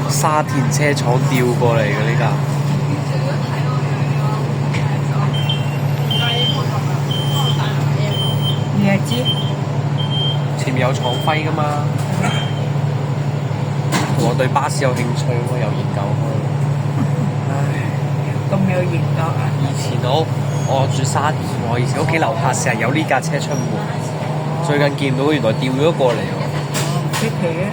沙田車廠調過嚟嘅呢架。你係知？前面有廠徽㗎嘛？我對巴士有興趣，我有研究開。唉，咁有研究啊！以前我住沙田，我以前屋企樓下成日有呢架車出門，最近見到原來調咗過嚟喎。唔識奇啊！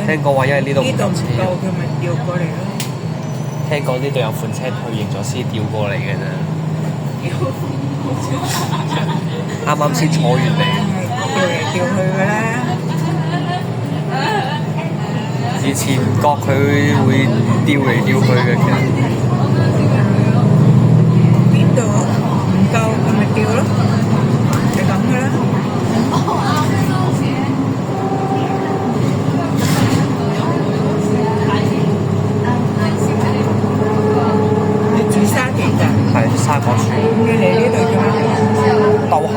聽講話因為呢度唔夠車，佢咪調過嚟咯。聽講呢度有款車退役咗先調過嚟嘅啫。啱啱先坐完嚟，調嚟調去嘅啦。以前唔覺佢會調嚟調去嘅，其實邊度唔夠佢咪調咯，係咁嘅啦。你住沙田㗎？係沙角村。你嚟呢度做咩？兜下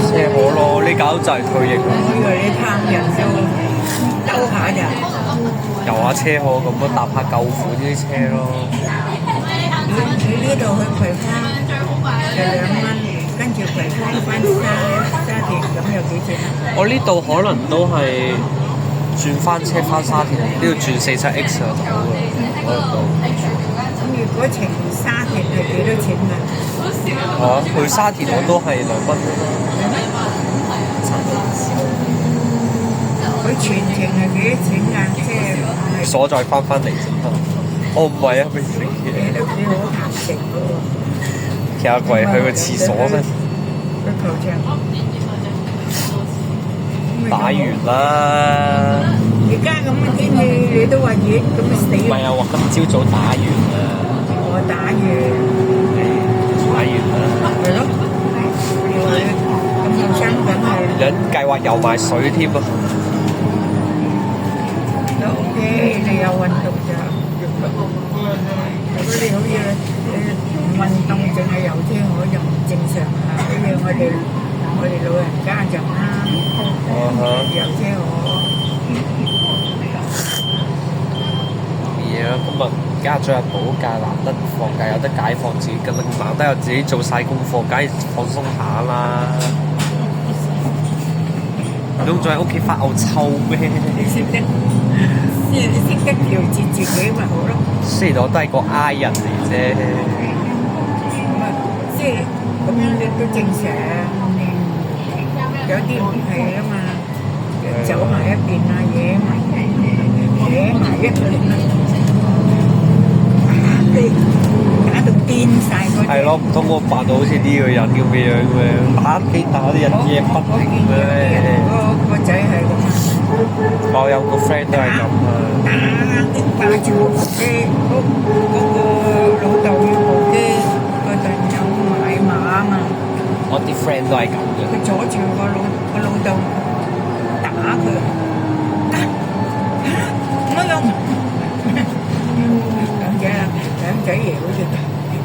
車河咯，呢架就係退役。我以為你探人啫，兜下咋？遊下車河咁樣搭下舊款啲車咯。你呢度去葵芳就2蚊，跟住葵芳翻沙田咁有幾錢啊？我呢度可能都係轉翻車翻沙田，呢度轉47X就到啦。嗰度。咁如果程沙田係幾多錢㗎？去沙田我都係2蚊啫嘛。佢全程係幾多錢㗎？即係鎖再翻嚟先得。我唔係啊，未食嘢。你都幾好談食㗎喎。其實跪去個廁所咩？個球場打完啦。而家咁嘅天氣，你都話熱，咁咪死。唔係啊，我今朝早打完啦。我打完啦。係咯。咁後生緊係。有計劃游埋水添啊！都 OK，你有運動就。如果你好似唔運動，淨係遊車河就唔正常啊！好似我哋老人家就啱，遊車河。嘢啦，今日家長日補假，難得放假有得解放自己，咁難得有自己做晒功課，梗係放鬆下啦。唔通再喺屋企發吽臭咩？你識得調節自己咪好咯。雖然我都係個 I 人嚟啫。即係咁樣你都正常，有啲唔係啊嘛，走埋一邊啊，嘢埋一邊啊，打到癲曬嗰啲。係咯，唔通我扮到好似呢個人咁嘅樣咩？打機打啲日夜不停咩？個仔係咁啊！我有個 friend 都係咁啊。打住部機，嗰個老豆要部機，嗰陣有買馬啊嘛。我啲 friend 都係咁嘅。佢阻住個老豆打佢，唔好用。兩仔爺好似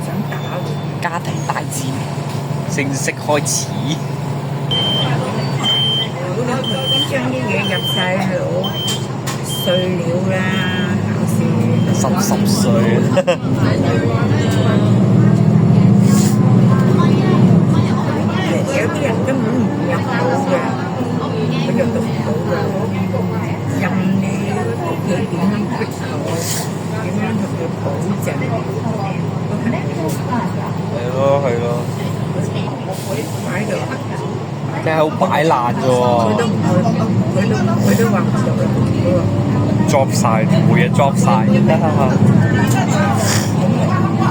想打佢。家庭大戰正式開始。好啦，佢將啲嘢入晒腦碎料啦，考試。10歲。有啲人根本唔入腦嘅，佢就讀唔到嘅。任你屋企點樣逼佢，點樣同佢保證，係咯。擺度。真係好擺爛啫喎！佢都話唔讀啦，drop 曬，冇嘢 drop 曬。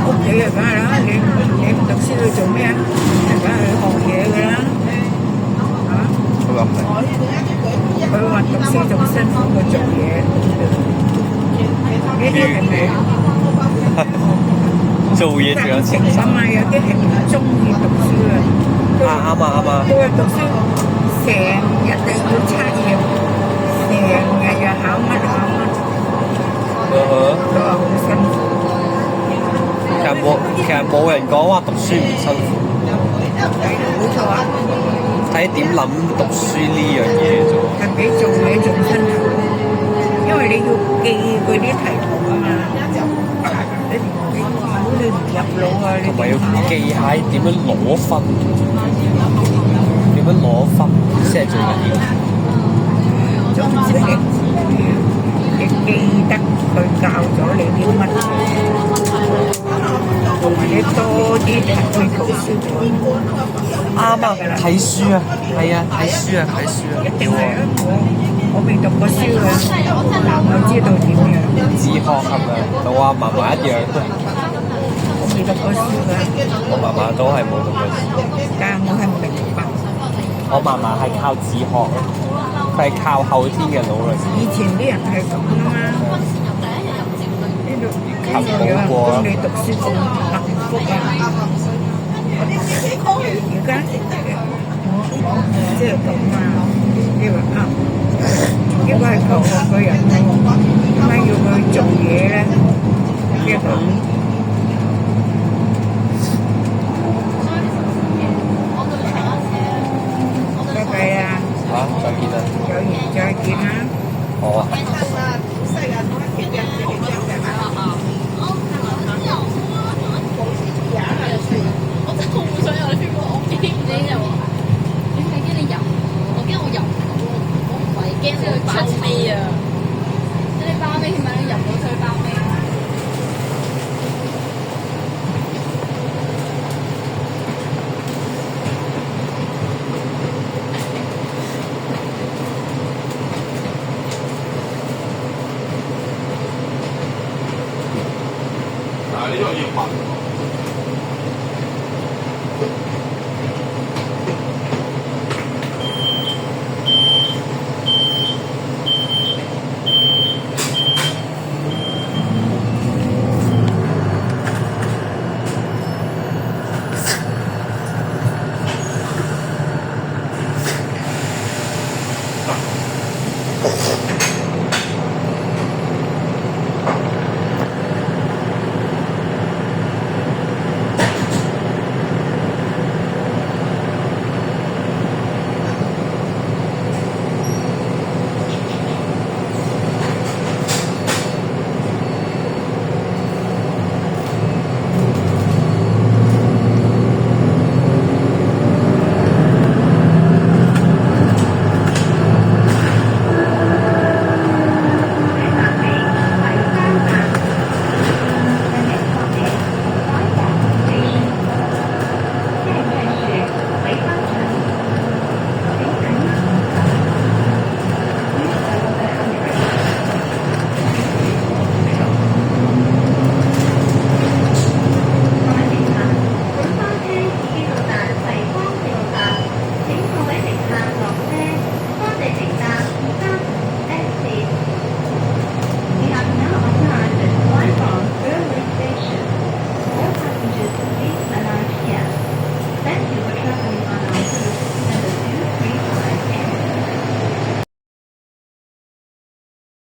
屋企啊，梗係啦，你唔讀書去做咩啊？梗係去學嘢㗎啦，嚇！佢話讀書仲辛苦過做嘢，呢啲係咪？做嘢仲有贊錢賺。成啊嘛，有啲係唔中意讀書啊。啱啊啱啊！佢話讀書成日都要測驗，成日又考乜考乜，佢話好辛苦。其實冇人講話讀書唔辛苦，冇錯啊，睇點諗讀書呢樣嘢啫喎。係比做嘢仲辛苦，因為你要記嗰啲題目啊嘛，你唔入腦啊，你同埋要記下點樣攞分，點樣攞分先係最緊要。總之你記得佢教咗你啲乜嘢，同埋你多啲去圖書館。啱啊！睇書啊，係啊，睇書啊，睇書啊，一定係啊！我未讀過書啊，但我知道點樣。自學係咪？同我阿嫲嫲一樣，我未讀過書㗎，我嫲嫲都係冇讀過書。但係我係明白。我嫲嫲係靠自學咯，佢係靠後天嘅努力。以前啲人係咁㗎嘛，呢度有人幫你讀書咁幸福啊！而家即係咁啊！呢個啊，呢個係求學嘅人，點解要去做嘢咧？呢個拜拜啊！嚇，再見啦！有緣再見啦！好啊。我真係好想有呢個，我驚唔驚又你係驚你入，我驚我入唔到喎，我唔係驚你去包尾啊！你包尾起碼你入到去包尾。但係你都要問。